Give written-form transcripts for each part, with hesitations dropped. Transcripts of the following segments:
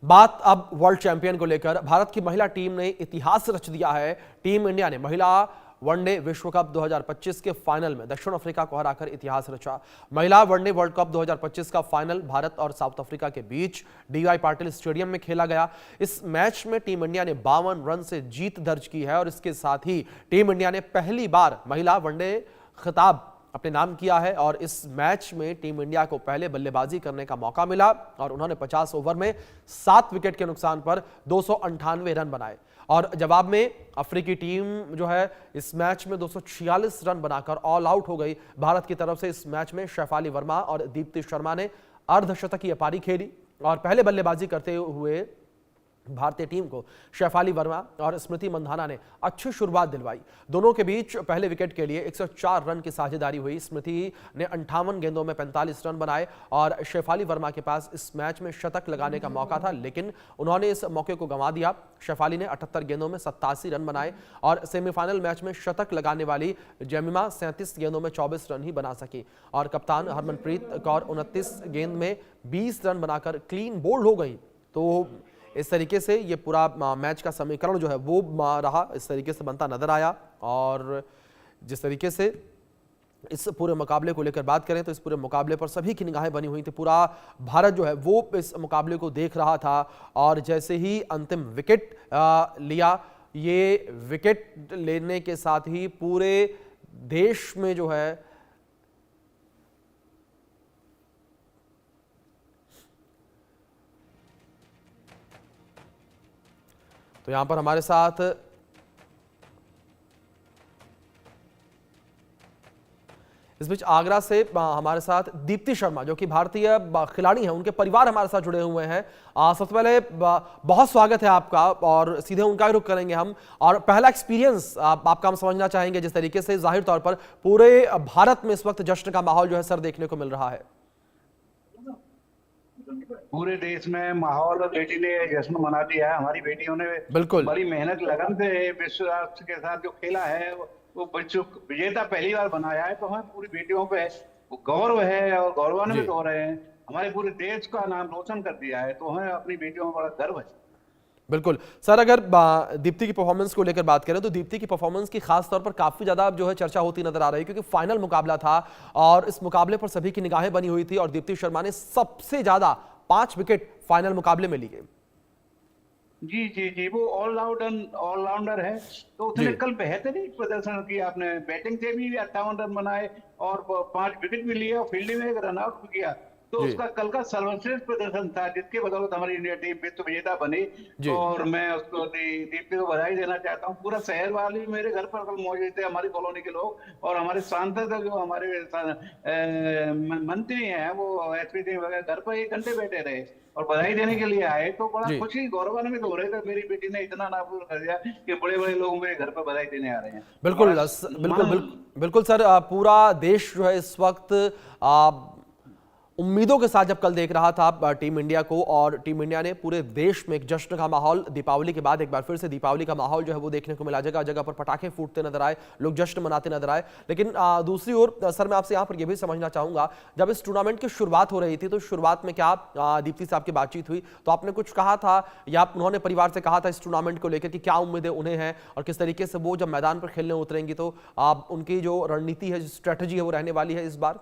बात अब world champion को लेकर। भारत की महिला टीम ने इतिहास रच दिया है। टीम इंडिया ने महिला वनडे विश्व कप 2025 के फाइनल में दक्षिण अफ्रीका को हराकर इतिहास रचा। महिला वनडे वर्ल्ड कप 2025 का फाइनल भारत और साउथ अफ्रीका के बीच डीवाई पाटिल स्टेडियम में खेला गया। इस मैच में टीम इंडिया ने 52 रन से जीत दर्ज की है और इसके साथ ही टीम इंडिया ने पहली बार महिला वनडे खिताब अपने नाम किया है। और इस मैच में टीम इंडिया को पहले बल्लेबाजी करने का मौका मिला और उन्होंने 50 ओवर में 7 विकेट के नुकसान पर 298 रन बनाए और जवाब में अफ्रीकी टीम जो है इस मैच में 246 रन बनाकर ऑल आउट हो गई। भारत की तरफ से इस मैच में शेफाली वर्मा और दीप्ति शर्मा ने अर्धशतकीय पारी खेली और पहले बल्लेबाजी करते हुए भारतीय टीम को शेफाली वर्मा और स्मृति मंधाना ने अच्छी शुरुआत दिलवाई। दोनों के बीच पहले विकेट के लिए 104 रन की साझेदारी हुई। स्मृति ने 58 गेंदों में 45 रन बनाए और शेफाली वर्मा के पास इस मैच में शतक लगाने का मौका था, लेकिन उन्होंने इस मौके को गंवा दिया। शेफाली ने 78 गेंदों में 87 रन बनाए और सेमीफाइनल मैच में शतक लगाने वाली जेमिमा 37 गेंदों में 24 रन ही बना सकी और कप्तान हरमनप्रीत कौर 29 गेंद में 20 रन बनाकर क्लीन बोल्ड हो गई। तो इस तरीके से ये पूरा मैच का समीकरण जो है वो रहा, इस तरीके से बनता नजर आया। और जिस तरीके से इस पूरे मुकाबले को लेकर बात करें तो इस पूरे मुकाबले पर सभी की निगाहें बनी हुई थी। पूरा भारत जो है वो इस मुकाबले को देख रहा था और जैसे ही अंतिम विकेट लिया, ये विकेट लेने के साथ ही पूरे देश में जो है तो यहां पर हमारे साथ इस बीच आगरा से हमारे साथ दीप्ति शर्मा जो कि भारतीय खिलाड़ी हैं, उनके परिवार हमारे साथ जुड़े हुए हैं। सबसे पहले बहुत स्वागत है आपका और सीधे उनका ही रुख करेंगे हम। और पहला एक्सपीरियंस आपका हम समझना चाहेंगे, जिस तरीके से जाहिर तौर पर पूरे भारत में इस वक्त जश्न का माहौल जो है सर देखने को मिल रहा है। पूरे देश में माहौल बेटी ने जश्न मना दिया है। हमारी बेटियों ने बिल्कुल बड़ी मेहनत लगन से विश्व राष्ट्र के साथ जो खेला है वो विश्व विजेता पहली बार बनाया है। तो हमें पूरी बेटियों पे गौरव है और गौरवान्वित हो रहे हैं। हमारे पूरे देश का नाम रोशन कर दिया है, तो हमें अपनी बेटियों पर बड़ा गर्व है। बिल्कुल सर, अगर दीप्ति की परफॉर्मेंस को लेकर बात करें तो दीप्ति की परफॉर्मेंस की खास तौर पर काफी ज्यादा जो है चर्चा होती नजर आ रही है, क्योंकि फाइनल मुकाबला था और इस मुकाबले पर सभी की निगाहें बनी हुई थी और दीप्ति शर्मा ने सबसे ज्यादा 5 विकेट फाइनल मुकाबले में लिए। जी जी जी, वो ऑलराउंडर है। तो उसने कल बेहतरीन प्रदर्शन किया। आपने बैटिंग से भी 58 रन बनाए और 5 विकेट भी लिए और फील्डिंग में एक रन आउट भी किया। तो उसका कल का सर्वश्रेष्ठ प्रदर्शन था, जिसके बदौलत हमारी इंडिया टीम विश्व विजेता बनी। और मैं उसको दीप्ति को बधाई देना चाहता हूँ। पूरा शहर वाले मेरे घर पर कल मौजूद थे, हमारी कॉलोनी के लोग और हमारे सांसद जो हमारे मंत्री हैं वो एसपी सिंह वगैरह घर पर 1 घंटे बैठे रहे और बधाई देने के लिए आए। तो बड़ा खुशी गौरवान्वित हो रहे थे। मेरी बेटी ने इतना नाम कर दिया कि बड़े बड़े लोग मेरे घर पर बधाई देने आ रहे हैं। बिल्कुल बिल्कुल बिल्कुल सर, पूरा देश जो है इस वक्त उम्मीदों के साथ जब कल देख रहा था टीम इंडिया को, और टीम इंडिया ने पूरे देश में एक जश्न का माहौल, दीपावली के बाद एक बार फिर से दीपावली का माहौल जो है वो देखने को मिला। जगह जगह पर पटाखे फूटते नजर आए, लोग जश्न मनाते नजर आए। लेकिन दूसरी ओर सर मैं आपसे यहाँ पर यह भी समझना चाहूंगा, जब इस टूर्नामेंट की शुरुआत हो रही थी तो शुरुआत में क्या दीप्ति से आपकी बातचीत हुई तो आपने कुछ कहा था या उन्होंने परिवार से कहा था इस टूर्नामेंट को लेकर कि क्या उम्मीदें उन्हें हैं और किस तरीके से वो जब मैदान पर खेलने उतरेंगी तो उनकी जो रणनीति है, स्ट्रेटेजी है वो रहने वाली है इस बार?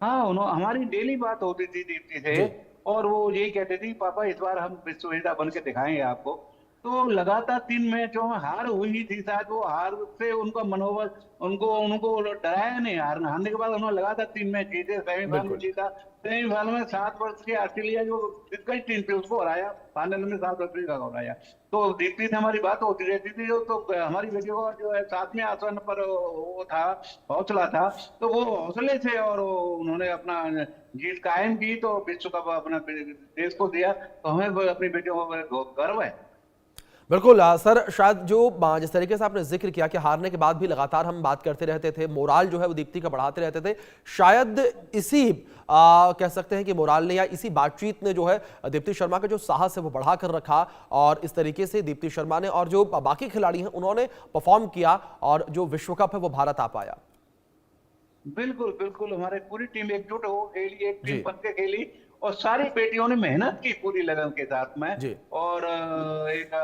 हाँ, हमारी डेली बात होती थी दीप्ति से और वो यही कहते थे पापा इस बार हम विश्व विजेता बन के दिखाएंगे आपको। तो लगातार 3 मैचों में हार हुई थी। शायद वो हार से उनका मनोबल उनको डराया नहीं। हारने के बाद उन्होंने लगातार 3 मैच जीते। सेमीफाइनल जीता, सेमीफाइनल में 7 वर्ष की ऑस्ट्रेलिया जो दिग्गज टीम थी उसको हराया, फाइनल में साउथ अफ्रीका को हराया। तो दीप्ति से हमारी बात होती रहती थी। तो हमारी बेटी को जो है 7वें आसन पर वो था, हौसला था। तो वो हौसले से और उन्होंने अपना जीत कायम की तो विश्व कप अपना देश को दिया। तो हमें अपनी बेटियों को गर्व है। बिल्कुल सर, शायद जो जिस तरीके से आपने जिक्र किया कि हारने के बाद भी लगातार हम बात करते रहते थे, मोराल जो है वो दीप्ति का बढ़ाते रहते थे, शायद इसी कह सकते हैं कि मोराल ने या इसी बातचीत ने जो है दीप्ति शर्मा का जो साहस है वो बढ़ा कर रखा और इस तरीके से दीप्ति शर्मा ने और जो बाकी खिलाड़ी हैं उन्होंने परफॉर्म किया और जो विश्व कप है वो भारत आ पाया। बिल्कुल बिल्कुल, हमारी पूरी टीम एकजुट हो खेली, एक टीम बन के खेली और सारी बेटियों ने मेहनत की पूरी लगन के साथ में। जी। और एक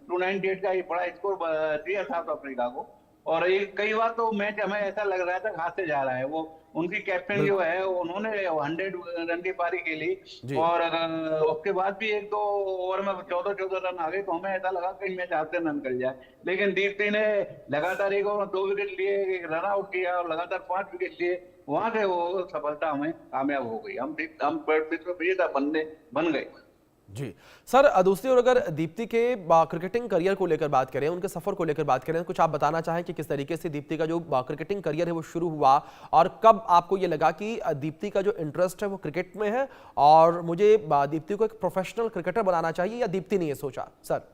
298 का एक बड़ा स्कोर दिया साउथ अफ्रीका को। और एक कई बार तो मैच हमें ऐसा लग रहा था हाथ से जा रहा है। वो उनकी कैप्टन जो बिल्कुल। है उन्होंने 100 रन की पारी खेली। जी। और उसके बाद भी एक दो ओवर में 14-14 रन आ गए, तो हमें ऐसा लगा कि मैच हाथ से न निकल जाए। लेकिन दीप्ति ने लगातार एक ओवर 2 विकेट लिए, एक रन आउट किया और लगातार 5 विकेट लिए। वहां से वो सफलता हमें कामयाब हो गई। हम विश्व विजेता बन गए। जी। सर, दूसरी ओर अगर दीप्ति के क्रिकेटिंग करियर को लेकर बात करें, उनके सफर को लेकर बात करें, कुछ आप बताना चाहें कि किस तरीके से दीप्ति का जो क्रिकेटिंग करियर है वो शुरू हुआ, और कब आपको ये लगा कि दीप्ति का जो इंटरेस्ट है वो क्रिकेट में है और मुझे दीप्ति को एक प्रोफेशनल क्रिकेटर बनाना चाहिए, या दीप्ति ने ये सोचा? सर।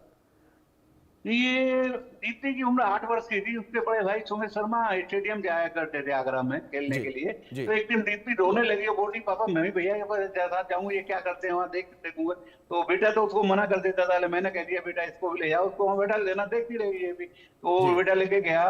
ये दीप्ति की उम्र 8 वर्ष की थी। उसके बड़े भाई सुमित शर्मा स्टेडियम जाया करते थे आगरा में खेलने जी। के लिए। जी। तो एक दिन दीप्ति रोने लगी और बोली, पापा मैं भी भैया के साथ जाऊंगी, ये क्या करते हैं वहां, देखूंगा। तो बेटा तो उसको मना कर देता था। मैंने कह दिया, बेटा इसको भी ले जाओ, उसको वहां बैठा लेना, देखती रहेगी ये भी। तो वो जी। बेटा लेके गया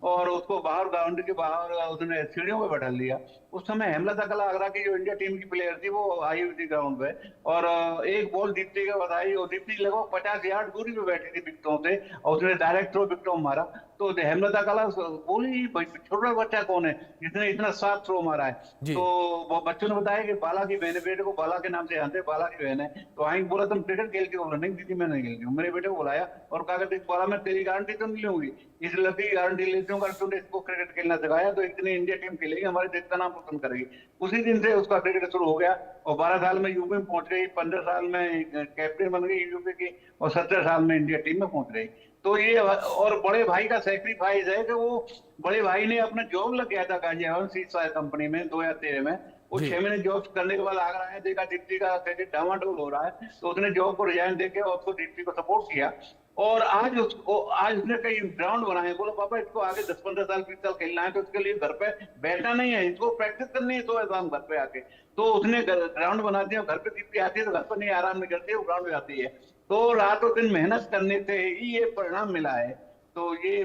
और उसको बाहर ग्राउंड के बाहर उसने सीढ़ियों पे बैठा लिया। उस समय हेमलता कला आगरा की जो इंडिया टीम की प्लेयर थी वो आई हुई थी ग्राउंड पे। और एक बॉल दीप्ति के बाद आई और दीप्ति लगभग 50 यार्ड दूरी पे बैठी थी विकेटों से, और उसने डायरेक्ट थ्रो विकेटों में मारा। तो हेमलता कला बोली, छोटा बच्चा कौन है जिसने इतना साफ थ्रो मारा है? जी। तो वो बच्चों ने बताया कि बाला की बहन है, बेटे को बाला के नाम से जानते हैं, बाला की बहन है। तो आई बोला, तुम क्रिकेट खेलती हो? बोला, नहीं दीदी मैं नहीं खेलती हूँ। मेरे बेटे को बुलाया और कहा कि बोला, मैं तेरी गारंटी तो नहीं लूंगी, इस लड़की की गारंटी लेती हूँ, अगर तूने इसको क्रिकेट खेलना सिखाया तो इतनी इंडिया टीम खेलेगी, हमारे देश का नाम रोशन करेगी। उसी दिन से उसका क्रिकेट शुरू हो गया और 12 साल में यूपी में पहुंच गई, 15 साल में कैप्टन बन गई यूपी की, और 17 साल में इंडिया टीम में पहुंच गई। तो ये और बड़े भाई का सेक्रीफाइस है कि वो बड़े भाई ने अपना जॉब लग गया था गाजी सीड कंपनी में 2013 में। वो जी। 6 महीने जॉब करने के बाद आगरा आया, देखा दीप्ति का क्रिकेट डामाडोल हो रहा है, तो उसने जॉब को रिजाइन देके और उसको दीप्ति को सपोर्ट किया। और आज उसने कई ग्राउंड बनाए। बोलो पापा इसको आगे 10-15 साल 20 साल खेलना है तो इसके लिए घर पे बैठना नहीं है, इसको प्रैक्टिस करनी है, तो शाम घर पे आके। तो उसने ग्राउंड बना दिया। घर पे दीप्ति आती है तो घर पर नहीं, आराम नहीं करती है, वो ग्राउंड में आती है। तो रातों दिन मेहनत करने से ही ये परिणाम मिला है। तो ये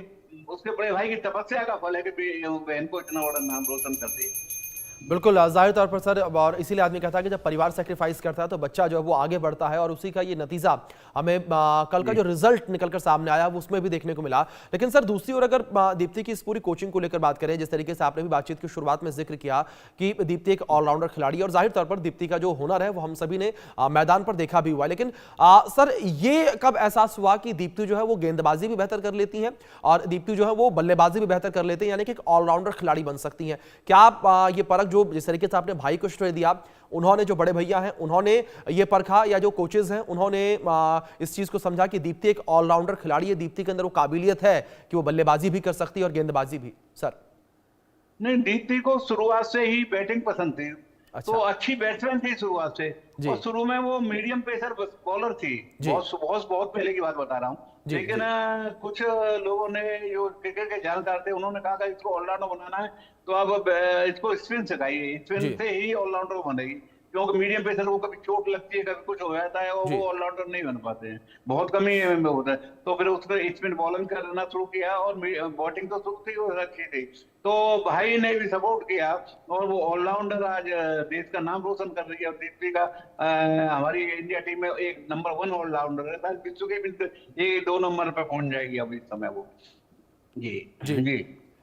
उसके बड़े भाई की तपस्या का फल है कि बहन को इतना बड़ा नाम रोशन कर दिया। बिल्कुल, ज़ाहिर तौर पर सर, और इसीलिए आदमी कहता है कि जब परिवार सैक्रिफाइस करता है तो बच्चा जो है वो आगे बढ़ता है, और उसी का ये नतीजा हमें कल का जो रिजल्ट निकलकर सामने आया वो उसमें भी देखने को मिला। लेकिन सर, दूसरी ओर अगर दीप्ति की इस पूरी कोचिंग को लेकर बात करें, जिस तरीके से आपने भी बातचीत की शुरुआत में जिक्र किया कि दीप्ति एक ऑलराउंडर खिलाड़ी है, और जाहिर तौर पर दीप्ति का जो हुनर है वो हम सभी ने मैदान पर देखा भी हुआ है। लेकिन सर, ये कब एहसास हुआ कि दीप्ति जो है वो गेंदबाजी भी बेहतर कर लेती है और दीप्ति जो है वो बल्लेबाजी भी बेहतर कर लेते हैं, यानी कि एक ऑलराउंडर खिलाड़ी बन सकती हैं? क्या आप ये परख, जो जिस तरीके से आपने भाई को श्रेय दिया, उन्होंने, जो बड़े भैया हैं उन्होंने ये परखा, या जो कोचेज हैं उन्होंने इस चीज को समझा कि दीप्ति एक ऑलराउंडर खिलाड़ी है, दीप्ति के अंदर वो काबिलियत है कि वो बल्लेबाजी भी कर सकती है और गेंदबाजी भी? सर। नहीं, दीप्ति को शुरुआत से ही बैटिंग पसंद थी। तो अच्छा। अच्छी बैट्समैन थी शुरुआत से। जी। और शुरू में वो मीडियम पेसर बॉलर थी। जी। बहुत बहुत बहुत पहले की बात बता रहा हूँ। जी। लेकिन जी। कुछ लोगों ने, जो क्रिकेट के जानकार थे, उन्होंने कहा कि इसको ऑलराउंडर बनाना है तो अब इसको स्पिन सिखाइए, जी। स्पिन से ही ऑलराउंडर बनेगी। क्योंकि मीडियम पेसर को कभी चोट लगती है, कभी कुछ हो जाता है और जी। वो ऑलराउंडर नहीं बन पाते हैं, बहुत कम ही में होता है। तो फिर उसने स्पिन बॉलिंग करना शुरू किया और बैटिंग तो शुरू थी वो अच्छी थी। तो भाई ने भी सपोर्ट किया और वो ऑलराउंडर आज देश का नाम रोशन कर रही है। और दीप्ति का हमारी इंडिया टीम में एक नंबर 1 ऑलराउंडर है, शायद विश्व के भी ये 2 नंबर पे पहुंच जाएगी अब इस समय वो। जी। जी। जी।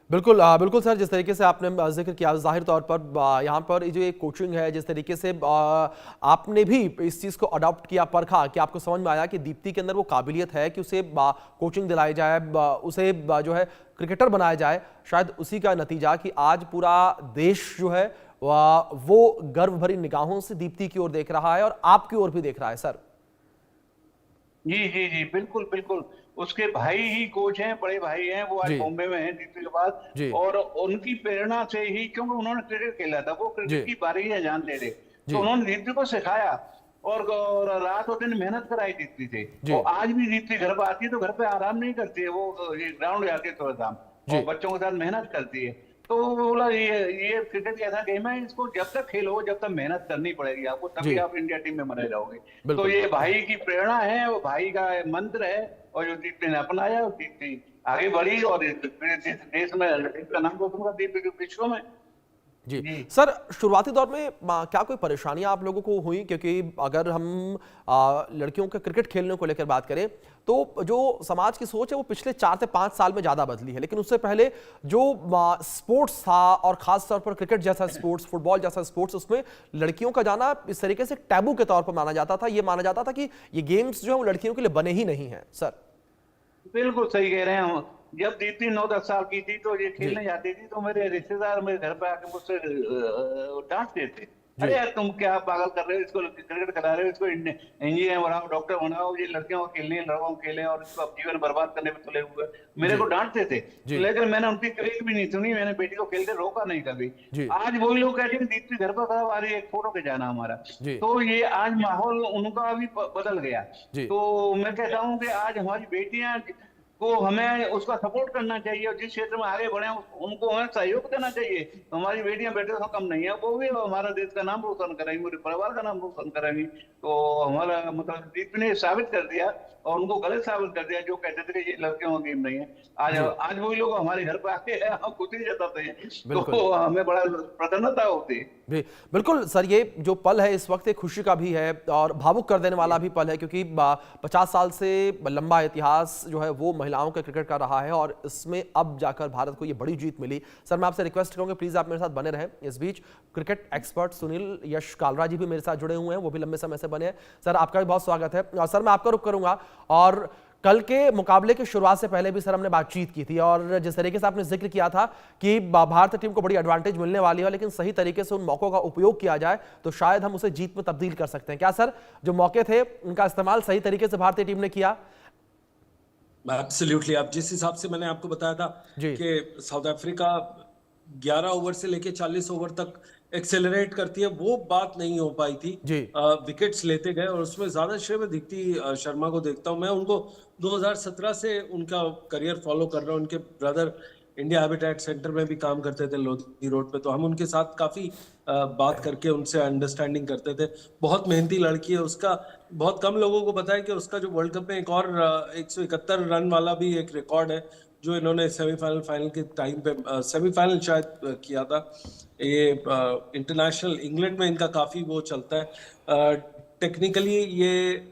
बिल्कुल, बिल्कुल सर, जिस तरीके से आपने जिक्र किया, जाहिर तौर पर यहाँ पर जो ये कोचिंग है, जिस तरीके से आपने भी इस चीज़ को अडॉप्ट किया, परखा, कि आपको समझ में आया कि दीप्ति के अंदर वो काबिलियत है कि उसे कोचिंग दिलाई जाए, उसे जो है क्रिकेटर बनाया जाए, शायद उसी का नतीजा कि आज पूरा देश जो है वो गर्व भरी निगाहों से दीप्ति की ओर देख रहा है और आपकी ओर भी देख रहा है। सर। जी जी जी, बिल्कुल बिल्कुल। उसके भाई ही कोच हैं, बड़े भाई हैं, वो आज जी। बॉम्बे में हैं दीप्ति के पास। जी। और उनकी प्रेरणा से ही, क्योंकि उन्होंने क्रिकेट खेला था, वो जी। क्रिकेट की बारीकियां जानते थे, जी। तो उन्होंने दीप्ति को सिखाया और रात और दिन मेहनत कराई दीप्ति से। जी। और आज भी दीप्ति घर पर आती है तो घर पे आराम नहीं करती है, वो ग्राउंड जाती है थोड़ा शाम जी। और बच्चों के साथ मेहनत करती है। तो वो बोला, ये क्रिकेट ऐसा गेम है, इसको जब तक खेलो, जब तक मेहनत करनी पड़ेगी आपको, तभी जी। आप इंडिया टीम में बने रहोगे। तो बिल्कुल। ये भाई की प्रेरणा है, वो भाई का मंत्र है, और जो दीप्ति ने अपनाया और दीप्ति आगे बढ़ी और देश में देश का नाम रोशन कर दीप्ति विश्व में। जी जी। सर, शुरुआती दौर में क्या कोई परेशानियां आप लोगों को हुई? क्योंकि अगर हम लड़कियों के क्रिकेट खेलने को लेकर बात करें तो जो समाज की सोच है वो पिछले 4 से 5 साल में ज्यादा बदली है, लेकिन उससे पहले जो स्पोर्ट्स था और खास तौर पर क्रिकेट जैसा स्पोर्ट्स, फुटबॉल जैसा स्पोर्ट्स, उसमें लड़कियों का जाना इस तरीके से टैबू के तौर पर माना जाता था। ये माना जाता था कि ये गेम्स जो है वो लड़कियों के लिए बने ही नहीं हैं सर। बिल्कुल सही कह रहे हैं हम। जब दीप्ति 9-10 साल की थी तो ये जी खेलने जाती थी तो मेरे रिश्तेदार मेरे घर पे आके मुझसे डांटते थे। अरे जी यार तुम क्या पागल कर रहे हो, इसको क्रिकेट करा रहे हो, इसको इंजीनियर बनाओ, डॉक्टर बनाओ, ये लड़कियों को खेलनी है, लड़कों को खेलें और इसको अब जीवन बर्बाद करने में तुले हुए। मेरे जी को डांटते थे, जी लेकिन मैंने उनकी कभी भी नहीं सुनी। मैंने बेटी को खेलते रोका नहीं कभी। जी आज वही लोग कहते हैं दीप्ति घर पर कब आ रही है, एक फोटो के जाना हमारा। जी तो ये आज माहौल उनका भी बदल गया। जी तो मैं कहता हूँ कि आज हमारी बेटियां को हमें उसका सपोर्ट करना चाहिए और जिस क्षेत्र में आगे बढ़े उनको हमें सहयोग देना चाहिए। तो हमारी बेटियां बेटे तो कम नहीं है, वो भी हमारा देश का नाम रोशन करेंगी, मेरे परिवार का नाम रोशन करेंगी। तो हमारा मतलब दीप ने साबित कर दिया और उनको गलत साबित कर दिया जो कहते थे कि ये लड़कियों का गेम नहीं है। आज जी आज वही लोग हमारे घर पे आके हम खुद ही जताते हैं, बिल्कुल तो हमें बड़ा प्रसन्नता होती है। जी बिल्कुल सर, ये जो पल है इस वक्त एक खुशी का भी है और भावुक कर देने वाला भी पल है, क्योंकि 50 साल से लंबा इतिहास जो है वो महिलाओं के क्रिकेट का रहा है और इसमें अब जाकर भारत को ये बड़ी जीत मिली। सर मैं आपसे रिक्वेस्ट करूंगा प्लीज आप मेरे साथ बने रहें। इस बीच क्रिकेट एक्सपर्ट सुनील यश कालरा जी भी मेरे साथ जुड़े हुए हैं, वो भी लंबे समय से बने हैं। सर आपका भी बहुत स्वागत है। और सर मैं आपका रुख करूंगा, और कल के मुकाबले की शुरुआत से पहले भी सर हमने बातचीत की थी और जिस तरीके से आपने जिक्र किया था कि भारतीय टीम को बड़ी एडवांटेज मिलने वाली है, लेकिन सही तरीके से उन मौकों का उपयोग किया जाए तो शायद हम उसे जीत में तब्दील कर सकते हैं। क्या सर जो मौके थे उनका इस्तेमाल सही तरीके से भारतीय टीम ने किया? एब्सोल्युटली। आप जिस हिसाब से मैंने आपको बताया था जी कि साउथ अफ्रीका 11 ओवर से लेके 40 ओवर तक एक्सेलरेट करती है, वो बात नहीं हो पाई थी। जी विकेट्स लेते गए और उसमें ज्यादा श्रेय मैं दीप्ति शर्मा को देखता हूं। मैं उनको 2017 से उनका करियर फॉलो कर रहा हूं। उनके ब्रदर इंडिया हैबिटेट सेंटर में भी काम करते थे लोधी रोड पे, तो हम उनके साथ काफी बात करके उनसे अंडरस्टैंडिंग करते थे। बहुत मेहनती लड़की है। उसका बहुत कम लोगों को पता है कि उसका जो वर्ल्ड कप में एक और 171 रन वाला भी एक रिकॉर्ड है जो इन्होंने सेमीफाइनल फाइनल के टाइम पे सेमीफाइनल शायद किया था। ये इंटरनेशनल इंग्लैंड में इनका काफी वो चलता है। टेक्निकली ये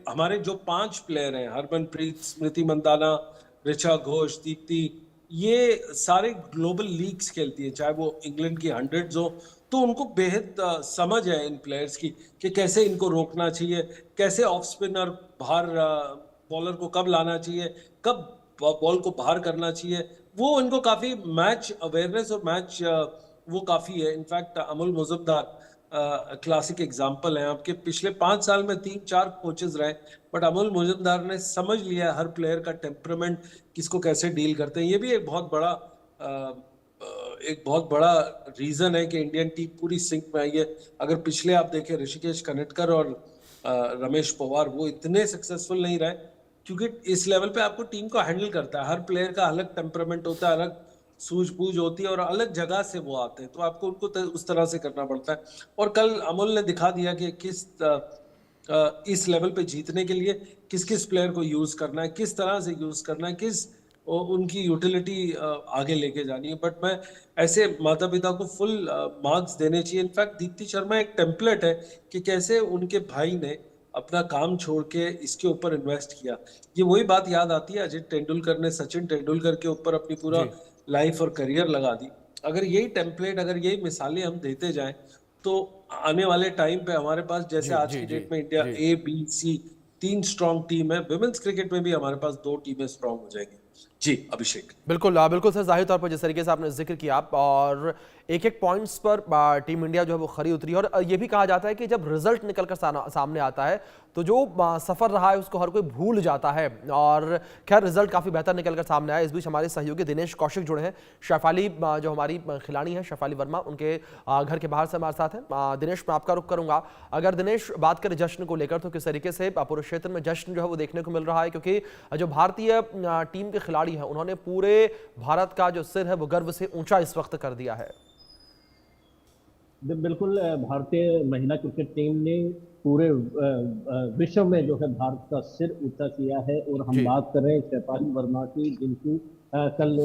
हमारे जो 5 प्लेयर हैं, हरमनप्रीत, स्मृति मंदाना, ऋचा घोष, दीप्ति, ये सारे ग्लोबल लीग्स खेलती है, चाहे वो इंग्लैंड की हंड्रेड्स हो। तो उनको बेहद समझ है इन प्लेयर्स की कि कैसे इनको रोकना चाहिए, कैसे ऑफ स्पिनर बाहर बॉलर को कब लाना चाहिए, कब बॉल को बाहर करना चाहिए। वो इनको काफी मैच अवेयरनेस और मैच वो काफी है। In fact Amol Muzaffar classic example है। आपके पिछले 5 साल में 3-4 कोचेस रहे, बट अमोल मुजफ्फर ने समझ लिया हर प्लेयर का टेम्परामेंट किसको कैसे डील करते हैं। ये भी एक बहुत बड़ा रीजन है कि इंडियन टीम पूरी सिंक में आई है। अगर पिछले आप देखें ऋषिकेश कनेटकर और रमेश पवार, वो इतने सक्सेसफुल नहीं रहे क्योंकि इस लेवल पे आपको टीम को हैंडल करता है। हर प्लेयर का अलग टेम्परामेंट होता है, अलग सूझबूझ होती है और अलग जगह से वो आते हैं, तो आपको उनको उस तरह से करना पड़ता है। और कल अमोल ने दिखा दिया कि इस लेवल पे जीतने के लिए किस किस प्लेयर को यूज करना है, किस तरह से यूज करना है, किस उनकी यूटिलिटी आगे लेके जानी है। बट मैं ऐसे माता पिता को फुल मार्क्स देने चाहिए। इनफैक्ट दीप्ति शर्मा एक टेम्पलेट है कि कैसे उनके भाई ने अपना काम छोड़ के इसके ऊपर इन्वेस्ट किया। ये वही बात याद आती है, अजय तेंदुलकर ने सचिन तेंदुलकर के ऊपर अपनी पूरा जी लाइफ और करियर लगा दी। अगर यही टेम्पलेट, अगर यही मिसालें हम देते जाएं तो आने वाले टाइम पे हमारे पास, जैसे जी आज जी की जी डेट में इंडिया जी A, B, C 3 strong team है, वुमेन्स क्रिकेट में भी हमारे पास 2 टीमें स्ट्रॉन्ग हो जाएंगी। जी अभिषेक। बिल्कुल बिल्कुल सर, जाहिर तौर पर जिस तरीके से आपने जिक्र किया और एक एक पॉइंट्स पर टीम इंडिया जो है वो खरी उतरी, और ये भी कहा जाता है कि जब रिजल्ट निकलकर सामने आता है तो जो सफर रहा है उसको हर कोई भूल जाता है। और खैर रिजल्ट काफी बेहतर निकलकर सामने आया। इस बीच हमारे सहयोगी दिनेश कौशिक जुड़े हैं। शेफाली जो हमारी खिलाड़ी हैं, शेफाली वर्मा, उनके घर के बाहर से हमारे साथ हैं। दिनेश मैं आपका रुख करूंगा। अगर दिनेश बात करें जश्न को लेकर तो किस तरीके से पूरे क्षेत्र में जश्न जो है वो देखने को मिल रहा है, क्योंकि जो भारतीय टीम के खिलाड़ी हैं उन्होंने पूरे भारत का जो सिर है वो गर्व से ऊंचा इस वक्त कर दिया है। बिल्कुल, भारतीय महिला क्रिकेट टीम ने पूरे विश्व में जो है भारत का सिर ऊंचा किया है। और हम जी बात कर रहे हैं शेफाली वर्मा की, जिनकी कल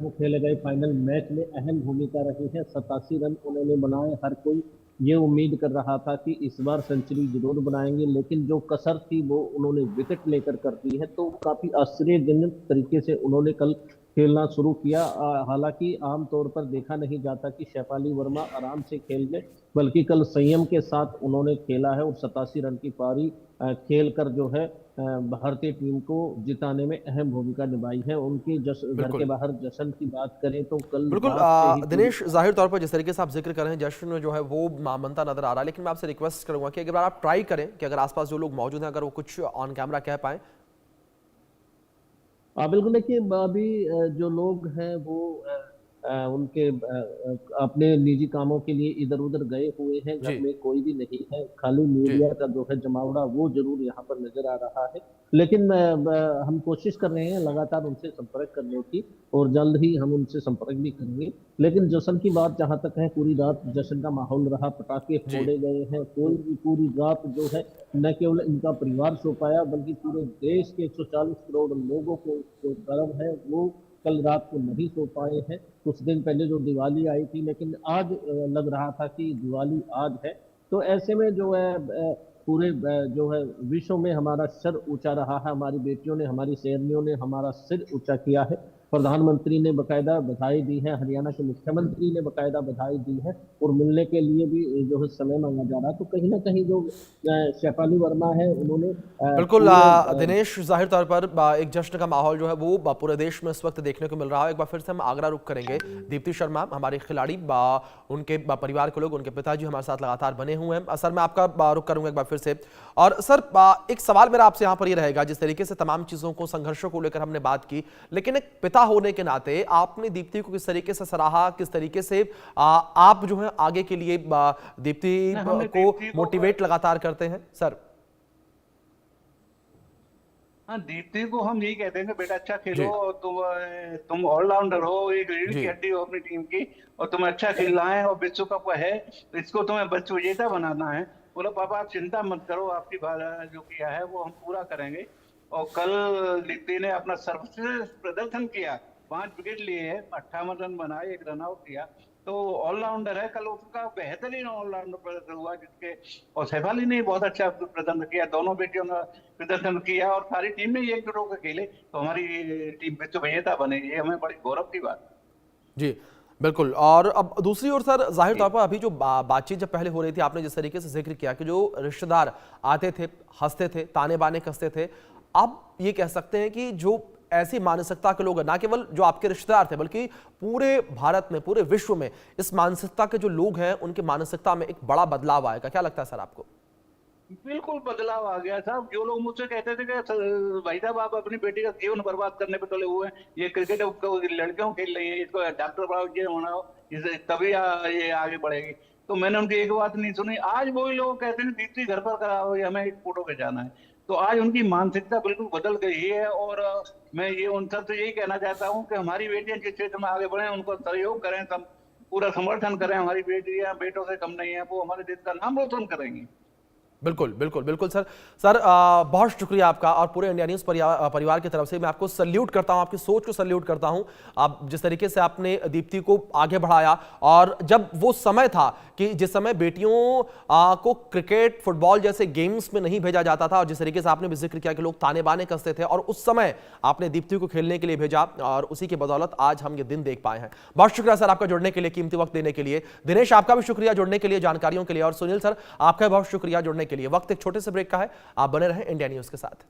वो खेले गए फाइनल मैच में अहम भूमिका रही है। 87 रन उन्होंने बनाए। हर कोई ये उम्मीद कर रहा था कि इस बार सेंचुरी जरूर बनाएंगे, लेकिन जो कसर थी वो उन्होंने विकेट लेकर कर दी है। तो काफी आश्चर्यजनक तरीके से उन्होंने कल खेलना शुरू किया। हालांकि आमतौर पर देखा नहीं जाता कि शेफाली वर्मा आराम से खेल ले, बल्कि कल संयम के साथ उन्होंने खेला है और 87 रन की पारी खेल कर जो है भारतीय टीम को जिताने में अहम भूमिका निभाई है। उनके घर के बाहर जश्न की बात करें तो कल बिल्कुल रात से ही दिनेश, जाहिर तौर पर जिस तरीके से आप जिक्र कर रहे हैं जश्न जो है वो मामनता नजर आ रहा है, लेकिन मैं आपसे रिक्वेस्ट करूंगा कि अगर आप ट्राई करें कि अगर आसपास जो लोग मौजूद हैं अगर वो कुछ ऑन कैमरा कह पाए। बिल्कुल। देखिए, अभी जो लोग हैं वो उनके अपने निजी कामों के लिए इधर उधर गए हुए हैं। घर जी में कोई भी नहीं है, खाली जी मीडिया का जो है जमावड़ा वो जरूर यहाँ पर नजर आ रहा है। लेकिन हम कोशिश कर रहे हैं लगातार उनसे संपर्क करने की, और जल्द ही हम उनसे संपर्क भी करेंगे। लेकिन जश्न की बात जहाँ तक है, पूरी रात जश्न का माहौल रहा, पटाखे जी फोड़े गए हैं। कोई भी पूरी रात जो है न केवल इनका परिवार सो पाया, बल्कि पूरे देश के 140 करोड़ लोगों को जो गर्व है वो कल रात को नहीं सो पाए हैं। कुछ दिन पहले जो दिवाली आई थी, लेकिन आज लग रहा था कि दिवाली आज है। तो ऐसे में जो है पूरे जो है विश्व में हमारा सर ऊंचा रहा है। हमारी बेटियों ने, हमारी शेरनियों ने हमारा सिर ऊंचा किया है। प्रधानमंत्री ने बकायदा बधाई दी है, हरियाणा के मुख्यमंत्री ने बकायदा बधाई दी है, और मिलने के लिए भी जो है समय मांगा जा रहा है। तो कहीं ना कहीं जो शेफाली वर्मा है उन्होंने बिल्कुल पूरे दिनेश, जाहिर तौर पर एक जश्न का माहौल जो है वो पूरे देश में इस वक्त देखने को मिल रहा है। एक बार फिर से हम आगरा रुक करेंगे। दीप्ति शर्मा हमारी खिलाड़ी, उनके परिवार के लोग, उनके पिताजी हमारे साथ लगातार बने हुए हैं। सर, मैं आपका रुक करूंगा एक बार फिर से। और सर, एक सवाल मेरा आपसे यहाँ पर ये रहेगा, जिस तरीके से तमाम चीजों को, संघर्षों को लेकर हमने बात की, लेकिन एक पिता होने के नाते आपने दीप्ति को किस तरीके से सराहा, किस तरीके से आप जो है आगे के लिए दीप्ति को मोटिवेट लगातार करते हैं सर? हाँ, दीप्ति को हम यही कहते हैं कि बेटा अच्छा खेलो, और तुम ऑलराउंडर हो, एक रीढ़ की हड्डी हो अपनी टीम की, और तुम्हें अच्छा खेलना है, और विश्व कप है तो इसको तुम्हें विश्व विजेता बनाना है। बोलो पापा आप चिंता मत करो, आपकी बात जो किया है वो हम पूरा करेंगे। और कल दीप्ति ने अपना सर्वश्रेष्ठ प्रदर्शन किया, 5 विकेट लिए, 58 रन बनाए, 1 रन आउट किया। तो ऑलराउंडर है, कल उसका बेहतरीन ऑलराउंडर प्रदर्शन हुआ जिसके, और शेफाली ने बहुत अच्छा प्रदर्शन किया, दोनों बेटियों ने प्रदर्शन किया, और सारी टीम ने एकजुट होकर खेले तो हमारी टीम विश्व विजेता बने। ये हमें बड़ी गौरव की बात। जी बिल्कुल। और अब दूसरी ओर सर, जाहिर तौर पर अभी जो बातचीत जब पहले हो रही थी, आपने जिस तरीके से जिक्र किया कि जो रिश्तेदार आते थे, हंसते थे, ताने बाने कसते थे, अब ये कह सकते हैं कि जो ऐसी मानसिकता के लोग हैं, ना केवल जो आपके रिश्तेदार थे बल्कि पूरे भारत में, पूरे विश्व में इस मानसिकता के जो लोग हैं उनकी मानसिकता में एक बड़ा बदलाव आएगा, क्या लगता है सर आपको? बिल्कुल बदलाव आ गया साहब। जो लोग मुझसे कहते थे कि भाई साहब आप अपनी बेटी का जीवन बर्बाद करने पे तुले हुए हैं, ये क्रिकेट लड़कियों खेल रही है, इसको डॉक्टर बनाओ, ये होना हो, इसे तभी ये आगे बढ़ेगी। तो मैंने उनकी एक बात नहीं सुनी। आज वही लोग कहते हैं दीप्ति घर पर कराओ, हमें एक फोटो खिंचाना है। तो आज उनकी मानसिकता बिल्कुल बदल गई है। और मैं ये उन सबसे यही कहना चाहता हूँ कि हमारी बेटियां जिस क्षेत्र में आगे बढ़े उनको सहयोग करें, सब पूरा समर्थन करें। हमारी बेटियां बेटों से कम नहीं है, वो हमारे देश का नाम रोशन करेंगी। बिल्कुल बिल्कुल बिल्कुल सर। सर बहुत शुक्रिया आपका, और पूरे इंडिया न्यूज़ परिवार की तरफ से मैं आपको सल्यूट करता हूं, आपकी सोच को सल्यूट करता हूं। आप जिस तरीके से आपने दीप्ति को आगे बढ़ाया, और जब वो समय था कि जिस समय बेटियों को क्रिकेट, फुटबॉल जैसे गेम्स में नहीं भेजा जाता था, और जिस तरीके से आपने भी जिक्र किया कि लोग ताने बाने कसते थे, और उस समय आपने दीप्ति को खेलने के लिए भेजा, और उसी की बदौलत आज हम ये दिन देख पाए हैं। बहुत शुक्रिया सर आपका जुड़ने के लिए, कीमती वक्त देने के लिए। दिनेश आपका भी शुक्रिया जुड़ने के लिए, जानकारियों के लिए, और सुनील सर आपका बहुत शुक्रिया जुड़ने के लिए। वक्त एक छोटे से ब्रेक का है, आप बने रहें इंडिया न्यूज़ के साथ।